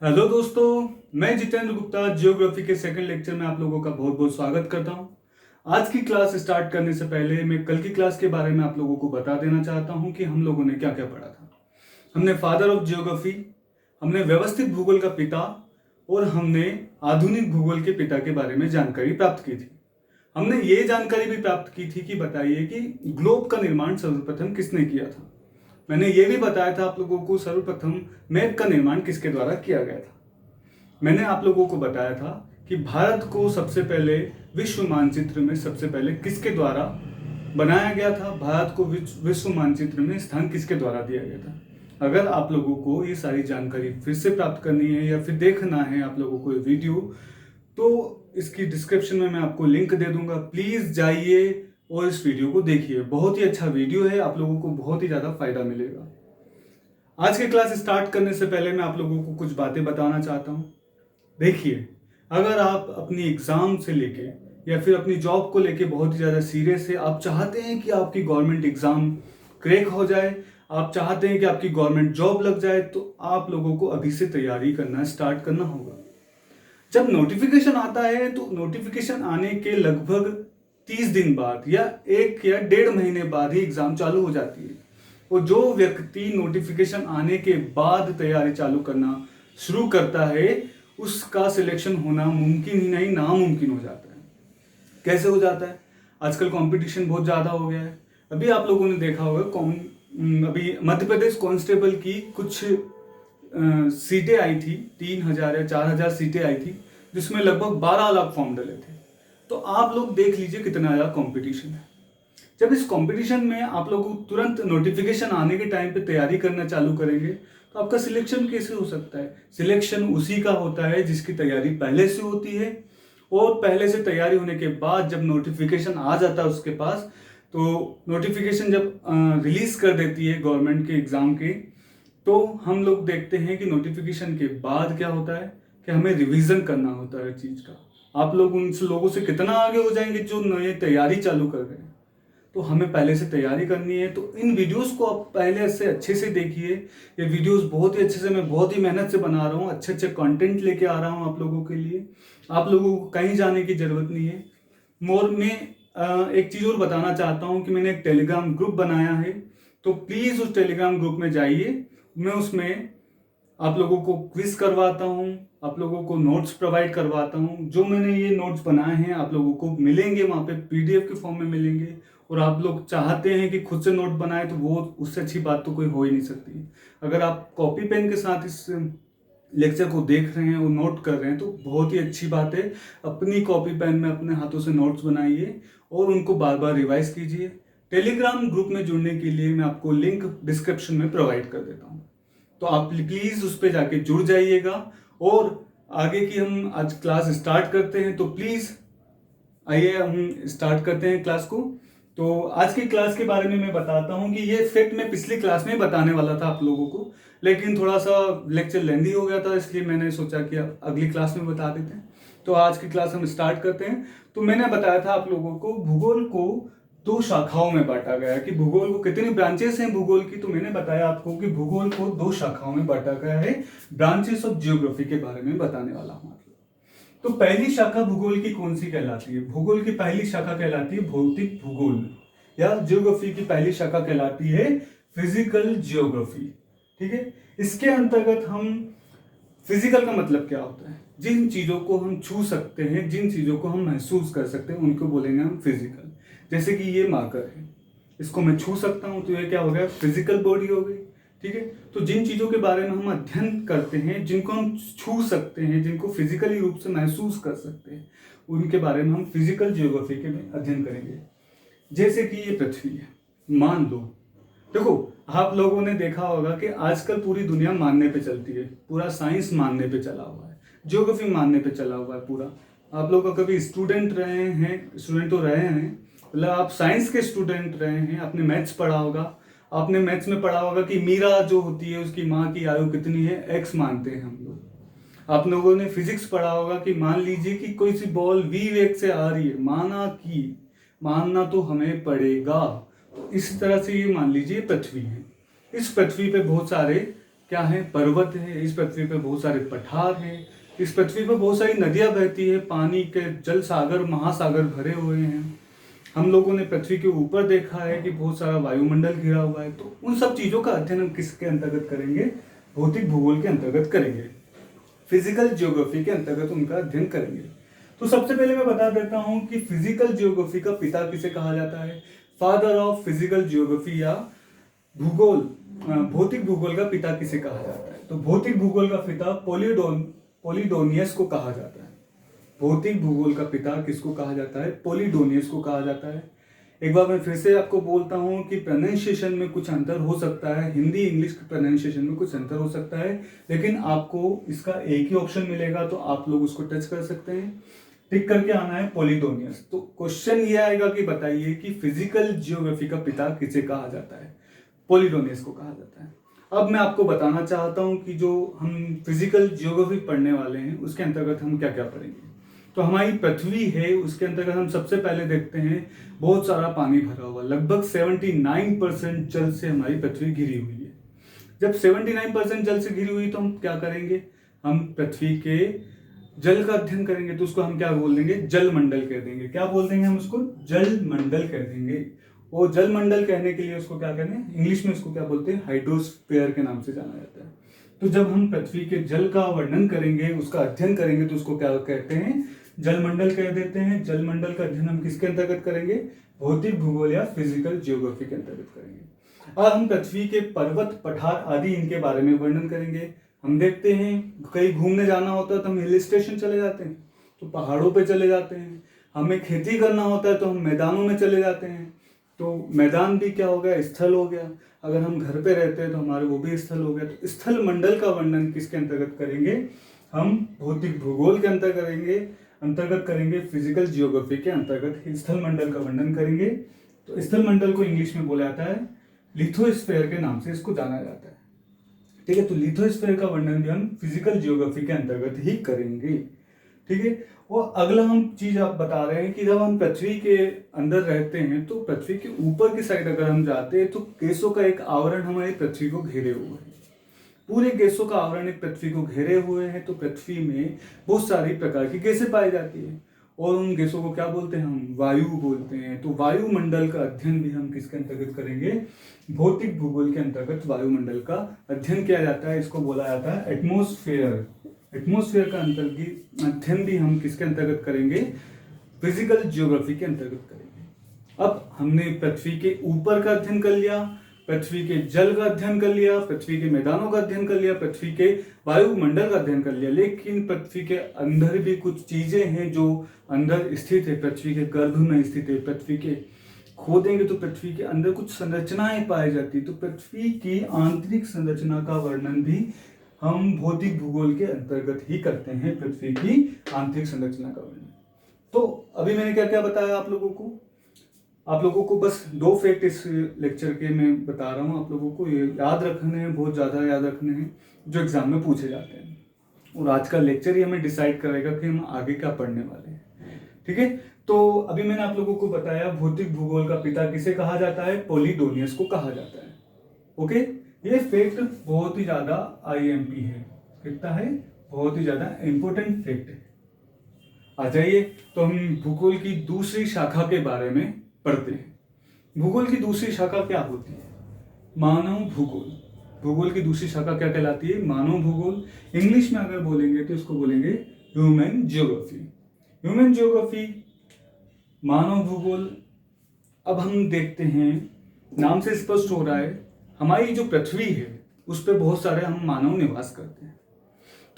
Hello दोस्तों, मैं Jitendra Gupta geography के सेकंड लेक्चर में आप लोगों का बहुत बहुत स्वागत करता हूं। आज की क्लास स्टार्ट करने से पहले मैं कल की क्लास के बारे में आप लोगों को बता देना चाहता हूं कि हम लोगों ने क्या क्या पढ़ा था। हमने फादर ऑफ जियोग्राफी, हमने व्यवस्थित भूगोल का पिता और हमने आधुनिक भूगोल के पिता के बारे में जानकारी प्राप्त की थी। हमने ये जानकारी भी प्राप्त की थी कि बताइए कि ग्लोब का निर्माण सर्वप्रथम किसने किया था। मैंने ये भी बताया था आप लोगों को सर्वप्रथम मैप का निर्माण किसके द्वारा किया गया था। मैंने आप लोगों को बताया था कि भारत को सबसे पहले विश्व मानचित्र में सबसे पहले किसके द्वारा बनाया गया था, भारत को विश्व मानचित्र में स्थान किसके द्वारा दिया गया था। अगर आप लोगों को ये सारी जानकारी फिर से प्राप्त करनी है या फिर देखना है आप लोगों को ये वीडियो, तो इसकी डिस्क्रिप्शन में मैं आपको लिंक दे दूंगा। प्लीज़ जाइए और इस वीडियो को देखिए, बहुत ही अच्छा वीडियो है, आप लोगों को बहुत ही ज़्यादा फायदा मिलेगा। आज की क्लास स्टार्ट करने से पहले मैं आप लोगों को कुछ बातें बताना चाहता हूँ। देखिए, अगर आप अपनी एग्ज़ाम से लेके या फिर अपनी जॉब को लेके बहुत ही ज़्यादा सीरियस है, आप चाहते हैं कि आपकी गवर्नमेंट एग्ज़ाम क्रैक हो जाए, आप चाहते हैं कि आपकी गवर्नमेंट जॉब लग जाए, तो आप लोगों को अभी से तैयारी करना स्टार्ट करना होगा। जब नोटिफिकेशन आता है तो नोटिफिकेशन आने के लगभग 30 दिन बाद या 1 या 1.5 महीने बाद ही एग्ज़ाम चालू हो जाती है। और जो व्यक्ति नोटिफिकेशन आने के बाद तैयारी चालू करना शुरू करता है, उसका सिलेक्शन होना मुमकिन ही नहीं नामुमकिन हो जाता है। कैसे हो जाता है? आजकल कंपटीशन बहुत ज़्यादा हो गया है। अभी आप लोगों ने देखा होगा अभी मध्य प्रदेश कांस्टेबल की कुछ सीटें आई थी, 3000 या 4000 सीटें आई थी, जिसमें लगभग 12 लाख फॉर्म डले थे। तो आप लोग देख लीजिए कितना ज़्यादा कंपटीशन है। जब इस कंपटीशन में आप लोग तुरंत नोटिफिकेशन आने के टाइम पे तैयारी करना चालू करेंगे तो आपका सिलेक्शन कैसे हो सकता है? सिलेक्शन उसी का होता है जिसकी तैयारी पहले से होती है, और पहले से तैयारी होने के बाद जब नोटिफिकेशन आ जाता है उसके पास, तो नोटिफिकेशन जब रिलीज कर देती है गवर्नमेंट के एग्ज़ाम के, तो हम लोग देखते हैं कि नोटिफिकेशन के बाद क्या होता है कि हमें रिवीजन करना होता है चीज़ का। आप लोग उन लोगों से कितना आगे हो जाएंगे जो नए तैयारी चालू कर रहे हैं। तो हमें पहले से तैयारी करनी है। तो इन वीडियोस को आप पहले से अच्छे से देखिए। ये वीडियोस बहुत ही अच्छे से, मैं बहुत ही मेहनत से बना रहा हूँ, अच्छे अच्छे कंटेंट लेके आ रहा हूँ आप लोगों के लिए। आप लोगों को कहीं जाने की ज़रूरत नहीं है। मैं एक चीज़ और बताना चाहता हूँ कि मैंने एक टेलीग्राम ग्रुप बनाया है, तो प्लीज़ उस टेलीग्राम ग्रुप में जाइए। मैं उसमें आप लोगों को क्विज करवाता हूँ, आप लोगों को नोट्स प्रोवाइड करवाता हूँ। जो मैंने ये नोट्स बनाए हैं आप लोगों को मिलेंगे वहाँ पे, पीडीएफ के फॉर्म में मिलेंगे। और आप लोग चाहते हैं कि खुद से नोट बनाए, तो वो उससे अच्छी बात तो कोई हो ही नहीं सकती। अगर आप कॉपी पेन के साथ इस लेक्चर को देख रहे हैं और नोट कर रहे हैं तो बहुत ही अच्छी बात है। अपनी कॉपी पेन में अपने हाथों से नोट्स बनाइए और उनको बार बार रिवाइज कीजिए। टेलीग्राम ग्रुप में जुड़ने के लिए मैं आपको लिंक डिस्क्रिप्शन में प्रोवाइड कर देता हूँ, तो आप प्लीज़ उस पर जाके जुड़ जाइएगा। और आगे की हम आज क्लास स्टार्ट करते हैं, तो प्लीज़ आइए हम स्टार्ट करते हैं क्लास को। तो आज की क्लास के बारे में मैं बताता हूं कि ये फैक्ट मैं पिछली क्लास में बताने वाला था आप लोगों को, लेकिन थोड़ा सा लेक्चर लेंदी हो गया था, इसलिए मैंने सोचा कि अब अगली क्लास में बता देते हैं। तो आज की क्लास हम स्टार्ट करते हैं। तो मैंने बताया था आप लोगों को भूगोल को 2 शाखाओं में बांटा गया है कि भूगोल को कितनी ब्रांचेस हैं भूगोल की। तो मैंने बताया आपको कि भूगोल को 2 शाखाओं में बांटा गया है। ब्रांचेस ऑफ जियोग्राफी के बारे में बताने वाला हूं। तो पहली शाखा भूगोल की कौन सी कहलाती है? भूगोल की पहली शाखा कहलाती है भौतिक भूगोल, या जियोग्राफी की पहली शाखा कहलाती है फिजिकल जियोग्राफी। ठीक है, इसके अंतर्गत हम, फिजिकल का मतलब क्या होता है? जिन चीजों को हम छू सकते हैं, जिन चीजों को हम महसूस कर सकते हैं, उनको बोलेंगे हम फिजिकल। जैसे कि ये मार्कर है, इसको मैं छू सकता हूं, तो ये क्या हो गया? फिजिकल बॉडी हो गई। ठीक है, तो जिन चीज़ों के बारे में हम अध्ययन करते हैं, जिनको हम छू सकते हैं, जिनको फिजिकली रूप से महसूस कर सकते हैं, उनके बारे में हम फिजिकल जियोग्राफी के में अध्ययन करेंगे। जैसे कि ये पृथ्वी है, मान लो, देखो आप लोगों ने देखा होगा कि आजकल पूरी दुनिया मानने पे चलती है, पूरा साइंस मानने पे चला हुआ है, जियोग्राफी मानने पे चला हुआ है पूरा। आप लोग कभी स्टूडेंट रहे हैं, स्टूडेंट तो रहे हैं, मतलब आप साइंस के स्टूडेंट रहे हैं, आपने मैथ्स पढ़ा होगा, आपने मैथ्स में पढ़ा होगा कि मीरा जो होती है उसकी माँ की आयु कितनी है? एक्स मानते हैं हम लोग। आप लोगों ने फिजिक्स पढ़ा होगा कि मान लीजिए कि कोई सी बॉल v वेग से आ रही है, मानना तो हमें पड़ेगा। तो इस तरह से ये मान लीजिए पृथ्वी है। इस पृथ्वी पे बहुत सारे क्या है? पर्वत है। इस पृथ्वी पे बहुत सारे पठार हैं। इस पृथ्वी पर बहुत सारी नदियां बहती है, पानी के जल सागर महासागर भरे हुए हैं। हम लोगों ने पृथ्वी के ऊपर देखा है कि बहुत सारा वायुमंडल घिरा हुआ है। तो उन सब चीजों का अध्ययन हम किसके अंतर्गत करेंगे? भौतिक भूगोल के अंतर्गत करेंगे, फिजिकल जियोग्राफी के अंतर्गत उनका अध्ययन करेंगे। तो सबसे पहले मैं बता देता हूं कि फिजिकल जियोग्राफी का पिता किसे कहा जाता है? फादर ऑफ फिजिकल जियोग्राफी या भूगोल, भौतिक भूगोल का पिता किसे कहा जाता है? तो भौतिक भूगोल का पिता पोलिडोनियस को कहा जाता है। भौतिक भूगोल का पिता किसको कहा जाता है? पोलिडोनियस को कहा जाता है। एक बार मैं फिर से आपको बोलता हूं कि प्रोनाउंसिएशन में कुछ अंतर हो सकता है, हिंदी इंग्लिश के प्रोनाउंसिएशन में कुछ अंतर हो सकता है, लेकिन आपको इसका एक ही ऑप्शन मिलेगा, तो आप लोग उसको टच कर सकते हैं, टिक करके आना है पोलिडोनियस। तो क्वेश्चन ये आएगा कि बताइए कि फिजिकल जियोग्राफी का पिता किसे कहा जाता है? पोलिडोनियस को कहा जाता है। अब मैं आपको बताना चाहता हूं कि जो हम फिजिकल जियोग्राफी पढ़ने वाले हैं उसके अंतर्गत हम क्या क्या पढ़ेंगे। तो हमारी पृथ्वी है, उसके अंतर्गत हम सबसे पहले देखते हैं बहुत सारा पानी भरा हुआ, लगभग 79% जल से हमारी पृथ्वी घिरी हुई है। जब 79% जल से घिरी हुई तो हम क्या करेंगे? हम पृथ्वी के जल का अध्ययन करेंगे। तो उसको हम क्या बोल देंगे? जल मंडल कह देंगे। क्या बोल देंगे हम उसको? जल मंडल कह देंगे। वो जल मंडल कहने के लिए उसको क्या कहते हैं? इंग्लिश में उसको क्या बोलते हैं? हाइड्रोस्फीयर के नाम से जाना जाता है। तो जब हम पृथ्वी के जल का वर्णन करेंगे, उसका अध्ययन करेंगे, तो उसको क्या कहते हैं? जलमंडल कह देते हैं। जलमंडल का अध्ययन हम किसके अंतर्गत करेंगे? भौतिक भूगोल या फिजिकल जियोग्राफी के अंतर्गत करेंगे। और हम पृथ्वी के पर्वत पठार आदि इनके बारे में वर्णन करेंगे। हम देखते हैं कहीं घूमने जाना होता है तो हम हिल स्टेशन चले जाते हैं, तो पहाड़ों पे चले जाते हैं। हमें खेती करना होता है तो हम मैदानों में चले जाते हैं। तो मैदान भी क्या हो गया? स्थल हो गया। अगर हम घर पे रहते हैं तो हमारे वो भी स्थल हो गया। तो स्थल मंडल का वर्णन किसके अंतर्गत करेंगे? हम भौतिक भूगोल के अंतर्गत करेंगे, फिजिकल जियोग्राफी के अंतर्गत स्थल मंडल का वर्णन करेंगे। तो स्थल मंडल को इंग्लिश में बोला जाता है लिथोस्फीयर के नाम से इसको जाना जाता है। ठीक है, तो लिथोस्फीयर का वर्णन भी हम फिजिकल जियोग्राफी के अंतर्गत ही करेंगे। ठीक है, और अगला हम चीज आप बता रहे हैं कि जब हम पृथ्वी के अंदर रहते हैं तो पृथ्वी के ऊपर की साइड अगर हम जाते हैं तो गैसों का एक आवरण हमारी पृथ्वी को घेरे हुए है। पूरे गैसों का आवरण एक पृथ्वी को घेरे हुए हैं। तो पृथ्वी में बहुत सारी प्रकार की गैसें पाई जाती है और उन गैसों को क्या बोलते हैं? हम वायु बोलते हैं। तो वायुमंडल का अध्ययन भी हम किसके अंतर्गत करेंगे? भौतिक भूगोल के अंतर्गत वायुमंडल का अध्ययन किया जाता है। इसको बोला जाता है एटमोस्फेयर। एटमोस्फेयर का अंतर्गत अध्ययन भी हम किसके अंतर्गत करेंगे? फिजिकल जियोग्राफी के अंतर्गत करेंगे। अब हमने पृथ्वी के ऊपर का अध्ययन कर लिया, पृथ्वी के जल का अध्ययन कर लिया, पृथ्वी के मैदानों का अध्ययन कर लिया, पृथ्वी के वायुमंडल का अध्ययन कर लिया, लेकिन पृथ्वी के अंदर भी कुछ चीजें हैं जो अंदर स्थित है, पृथ्वी के गर्भ में स्थित है। पृथ्वी के खोदेंगे तो पृथ्वी के अंदर कुछ संरचनाएं पाई जाती। तो पृथ्वी की आंतरिक संरचना का वर्णन भी हम भौतिक भूगोल के अंतर्गत ही करते हैं, पृथ्वी की आंतरिक संरचना का वर्णन। तो अभी मैंने क्या क्या बताया आप लोगों को बस 2 फैक्ट इस लेक्चर के मैं बता रहा हूँ। आप लोगों को ये याद रखने हैं, बहुत ज़्यादा याद रखने हैं, जो एग्जाम में पूछे जाते हैं। और आज का लेक्चर ही हमें डिसाइड करेगा कि हम आगे क्या पढ़ने वाले हैं। ठीक है, तो अभी मैंने आप लोगों को बताया भौतिक भूगोल का पिता किसे कहा जाता है? पोलिडोनियस को कहा जाता है। ओके, ये फैक्ट बहुत ही ज्यादा IMP है। कितना है? बहुत ही ज्यादा इंपॉर्टेंट फैक्ट है। आ जाइए, तो हम भूगोल की दूसरी शाखा के बारे में पढ़ते हैं। भूगोल की दूसरी शाखा क्या होती है? मानव भूगोल। भूगोल की दूसरी शाखा क्या कहलाती है? मानव भूगोल। इंग्लिश में अगर बोलेंगे तो इसको बोलेंगे ह्यूमन जियोग्राफी। ह्यूमन जियोग्राफी, मानव भूगोल। अब हम देखते हैं, नाम से स्पष्ट हो रहा है, हमारी जो पृथ्वी है उस पर बहुत सारे हम मानव निवास करते हैं।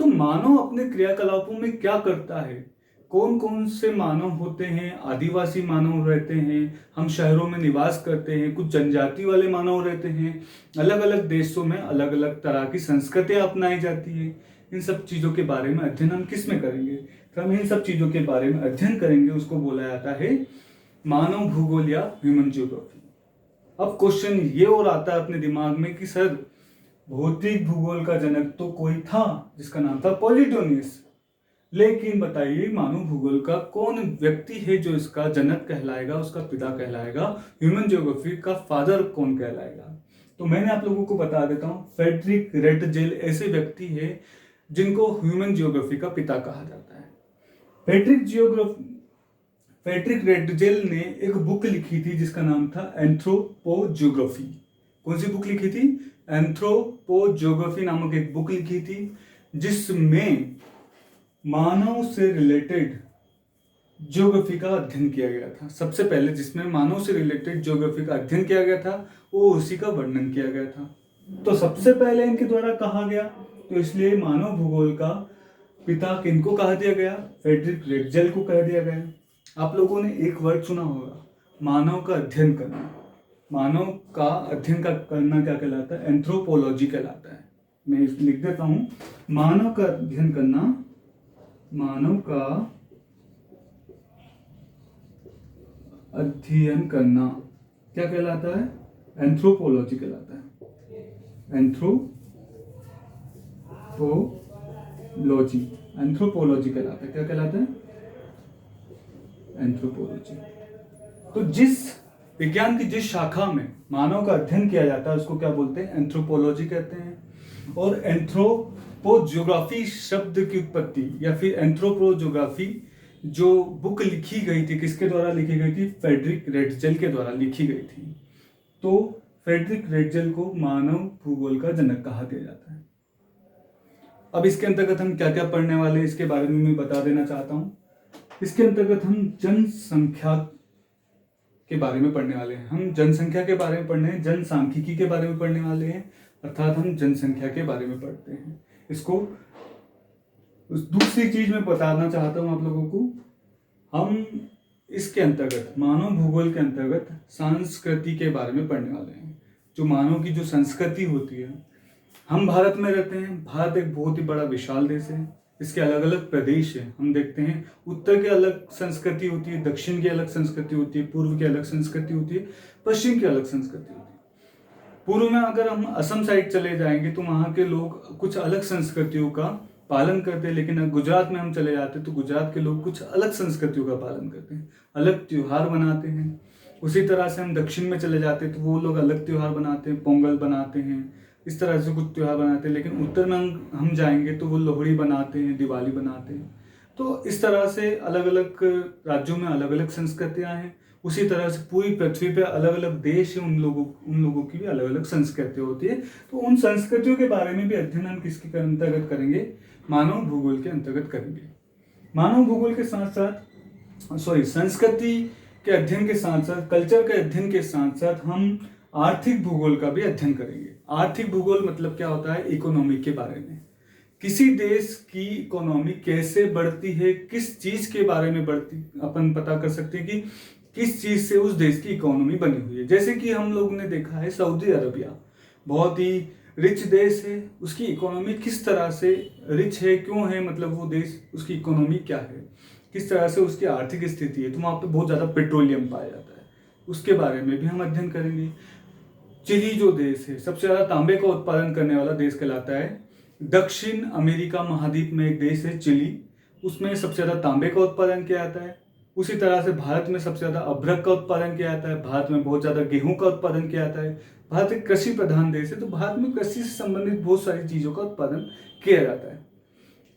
तो मानव अपने क्रियाकलापों में क्या करता है? कौन कौन से मानव होते हैं? आदिवासी मानव रहते हैं, हम शहरों में निवास करते हैं, कुछ जनजाति वाले मानव रहते हैं, अलग अलग देशों में अलग अलग तरह की संस्कृतियां अपनाई जाती है। इन सब चीजों के बारे में अध्ययन हम किस में करेंगे? तो हम इन सब चीजों के बारे में अध्ययन करेंगे, उसको बोला जाता है मानव भूगोल या ह्यूमन जियोग्राफी। अब क्वेश्चन ये और आता है अपने दिमाग में कि सर भौतिक भूगोल का जनक तो कोई था जिसका नाम था पोलिडोनियस, लेकिन बताइए मानव भूगोल का कौन व्यक्ति है जो इसका जनक कहलाएगा, उसका पिता कहलाएगा? ह्यूमन जियोग्राफी का फादर कौन कहलाएगा? तो मैंने आप लोगों को बता देता हूँ, फ्रेडरिक रेटजेल ऐसे व्यक्ति है जिनको ह्यूमन जियोग्राफी का पिता कहा जाता है। फ्रेडरिक रेटजेल ने एक बुक लिखी थी जिसका नाम था एंथ्रोपोजियोग्राफी। कौन सी बुक लिखी थी? एंथ्रोपोजियोग्राफी नामक एक बुक लिखी थी, जिसमें मानव से रिलेटेड ज्योग्राफी का अध्ययन किया गया था। सबसे पहले जिसमें मानव से रिलेटेड ज्योग्राफी का अध्ययन किया गया था वो उसी का वर्णन किया गया था। तो सबसे पहले इनके द्वारा कहा गया, तो इसलिए मानव भूगोल का पिता किनको कहा दिया गया? फ्रेडरिक रेटजेल को कह दिया गया। आप लोगों ने एक वर्ड सुना होगा, मानव का अध्ययन करना। मानव का अध्ययन का करना क्या कहलाता है? एंथ्रोपोलॉजी कहलाता है। मैं लिख देता हूं, मानव का अध्ययन करना, मानव का अध्ययन करना क्या कहलाता है? एंथ्रोपोलॉजी कहलाता है। एंथ्रोपोलॉजी कहलाता है। क्या कहलाता है? एंथ्रोपोलॉजी। तो जिस विज्ञान की जिस शाखा में मानव का अध्ययन किया जाता है उसको क्या बोलते हैं? एंथ्रोपोलॉजी कहते हैं। और एंथ्रोपोजियोग्राफी शब्द की उत्पत्ति या फिर एंथ्रोपोजियोग्राफी जो बुक लिखी गई थी, किसके द्वारा लिखी गई थी? फ्रेडरिक रेटजेल के द्वारा लिखी गई थी। तो फ्रेडरिक रेटजेल को मानव भूगोल का जनक कहा दिया जाता है। अब इसके अंतर्गत हम क्या क्या पढ़ने वाले हैं इसके बारे में मैं बता देना चाहता हूँ। इसके अंतर्गत हम जनसंख्या के बारे में पढ़ने वाले हैं। हम जनसंख्या के बारे में पढ़ने हैं, जनसांख्यिकी के बारे में पढ़ने वाले हैं, अर्थात हम जनसंख्या के बारे में पढ़ते हैं इसको। दूसरी चीज मैं बताना चाहता हूं आप लोगों को, हम इसके अंतर्गत मानव भूगोल के अंतर्गत संस्कृति के बारे में पढ़ने वाले हैं। जो मानव की जो संस्कृति होती है, हम भारत में रहते हैं। भारत एक बहुत ही बड़ा विशाल देश है। इसके अलग अलग प्रदेश हैं। हम देखते हैं उत्तर की अलग संस्कृति होती है, दक्षिण की अलग संस्कृति होती है, पूर्व की अलग संस्कृति होती है, पश्चिम की अलग संस्कृति होती है। पूर्व में अगर हम असम साइड चले जाएंगे तो वहाँ के लोग कुछ अलग संस्कृतियों का पालन करते हैं, लेकिन गुजरात में हम चले जाते हैं तो गुजरात के लोग कुछ अलग संस्कृतियों का पालन करते हैं, अलग त्योहार मनाते हैं। उसी तरह से हम दक्षिण में चले जाते हैं तो वो लोग अलग त्योहार बनाते हैं, पोंगल बनाते हैं, इस तरह से कुछ त्योहार बनाते हैं। लेकिन उत्तर में हम जाएंगे तो वो लोहड़ी बनाते हैं, दिवाली बनाते हैं। तो इस तरह से अलग अलग राज्यों में अलग अलग संस्कृतियां हैं। उसी तरह से पूरी पृथ्वी पे अलग अलग देश हैं, उन लोगों की भी अलग अलग संस्कृति होती है। तो उन संस्कृतियों के बारे में भी अध्ययन हम किसके अंतर्गत करेंगे? मानव भूगोल के अंतर्गत करेंगे। मानव भूगोल के साथ साथ संस्कृति के अध्ययन के साथ साथ, कल्चर के अध्ययन के साथ साथ हम आर्थिक भूगोल का भी अध्ययन करेंगे। आर्थिक भूगोल मतलब क्या होता है? इकोनॉमी के बारे में। किसी देश की इकोनॉमी कैसे बढ़ती है, किस चीज के बारे में बढ़ती, अपन पता कर सकते हैं कि किस चीज से उस देश की इकोनॉमी बनी हुई है। जैसे कि हम लोग ने देखा है सऊदी अरबिया बहुत ही रिच देश है, उसकी इकोनॉमी किस तरह से रिच है, क्यों है, मतलब वो देश, उसकी इकोनॉमी क्या है, किस तरह से उसकी आर्थिक स्थिति है। तो वहाँ पे बहुत ज़्यादा पेट्रोलियम पाया जाता है, उसके बारे में भी हम अध्ययन करेंगे। चिली जो देश है सबसे ज़्यादा तांबे का उत्पादन करने वाला देश कहलाता है। दक्षिण अमेरिका महाद्वीप में एक देश है चिली, उसमें सबसे ज़्यादा तांबे का उत्पादन किया जाता है। उसी तरह से भारत में सबसे ज़्यादा अभ्रक का उत्पादन किया जाता है। भारत में बहुत ज़्यादा गेहूं का उत्पादन किया जाता है। भारत एक कृषि प्रधान देश है, तो भारत में कृषि से संबंधित बहुत सारी चीज़ों का उत्पादन किया जाता है।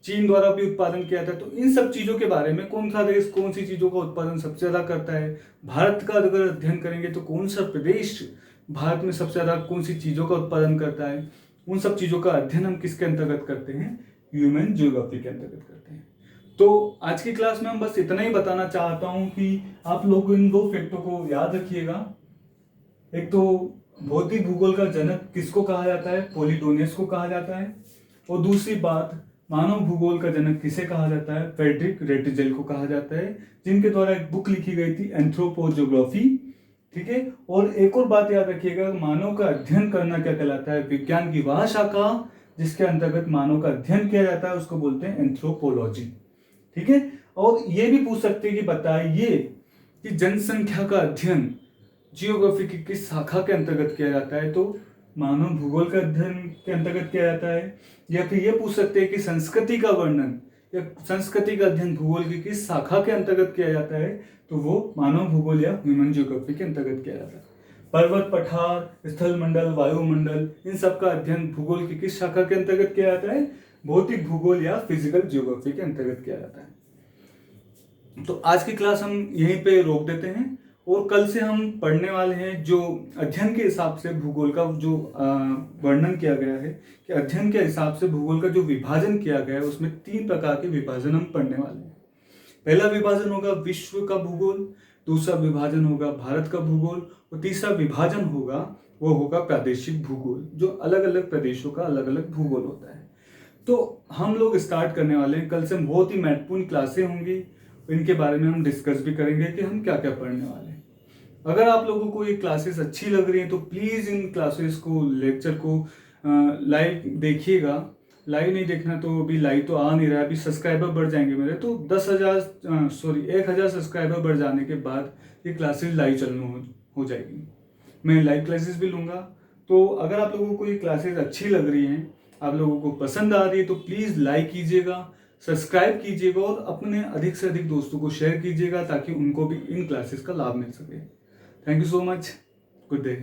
चीन द्वारा भी उत्पादन किया जाता है। तो इन सब चीज़ों के बारे में कौन सा देश कौन सी चीज़ों का उत्पादन सबसे ज़्यादा करता है, भारत का अगर अध्ययन करेंगे तो कौन सा प्रदेश भारत में सबसे ज़्यादा कौन सी चीज़ों का उत्पादन करता है, उन सब चीज़ों का अध्ययन हम किसके अंतर्गत करते हैं? ह्यूमन जियोग्राफी के अंतर्गत करते हैं। तो आज की क्लास में हम बस इतना ही बताना चाहता हूं कि आप लोग इन दो फैक्टों को याद रखिएगा। एक तो भौतिक भूगोल का जनक किसको कहा जाता है? पोलिडोनियस को कहा जाता है। और दूसरी बात, मानव भूगोल का जनक किसे कहा जाता है? फ्रेडरिक रेटजेल को कहा जाता है, जिनके द्वारा एक बुक लिखी गई थी एंथ्रोपोजियोग्राफी। ठीक है। और एक और बात याद रखिएगा, मानव का अध्ययन करना क्या कहलाता है? विज्ञान की वह शाखा जिसके अंतर्गत मानव का अध्ययन किया जाता है उसको बोलते हैं एंथ्रोपोलॉजी। ठीक है। और ये भी पूछ सकते हैं कि बताइए कि जनसंख्या का अध्ययन जियोग्राफी की किस शाखा के अंतर्गत किया जाता है? तो मानव भूगोल का अध्ययन के अंतर्गत किया जाता है। या फिर ये पूछ सकते हैं कि संस्कृति का वर्णन या संस्कृति का अध्ययन भूगोल की किस शाखा के अंतर्गत किया जाता है? तो वो मानव भूगोल या ह्यूमन जियोग्राफी के अंतर्गत किया जाता है। पर्वत, पठार, स्थल मंडल, वायुमंडल, इन सब का अध्ययन भूगोल की किस शाखा के अंतर्गत किया जाता है? भौतिक भूगोल या फिजिकल जियोग्राफी के अंतर्गत किया जाता है। तो आज की क्लास हम यहीं पे रोक देते हैं और कल से हम पढ़ने वाले हैं जो अध्ययन के हिसाब से भूगोल का जो वर्णन किया गया है कि अध्ययन के हिसाब से भूगोल का जो विभाजन किया गया है उसमें 3 प्रकार के विभाजन हम पढ़ने वाले हैं। पहला विभाजन होगा विश्व का भूगोल, दूसरा विभाजन होगा भारत का भूगोल और तीसरा विभाजन होगा वो होगा प्रादेशिक भूगोल, जो अलग अलग प्रदेशों का अलग अलग भूगोल होता है। तो हम लोग स्टार्ट करने वाले हैं, कल से बहुत ही महत्वपूर्ण क्लासें होंगी, इनके बारे में हम डिस्कस भी करेंगे कि हम क्या क्या पढ़ने वाले हैं। अगर आप लोगों को ये क्लासेस अच्छी लग रही हैं तो प्लीज़ इन क्लासेस को, लेक्चर को लाइव देखिएगा। लाइव नहीं देखना तो अभी लाइव तो आ नहीं रहा है, अभी सब्सक्राइबर बढ़ जाएंगे मेरे, तो 10,000 सब्सक्राइबर बढ़ जाने के बाद ये क्लासेस लाइव चलना हो जाएगी। मैं लाइव क्लासेस भी लूँगा। तो अगर आप लोगों को ये क्लासेस अच्छी लग रही हैं, आप लोगों को पसंद आ रही है, तो प्लीज़ लाइक कीजिएगा, सब्सक्राइब कीजिएगा और अपने अधिक से अधिक दोस्तों को शेयर कीजिएगा ताकि उनको भी इन क्लासेस का लाभ मिल सके। Thank you so much. Good day.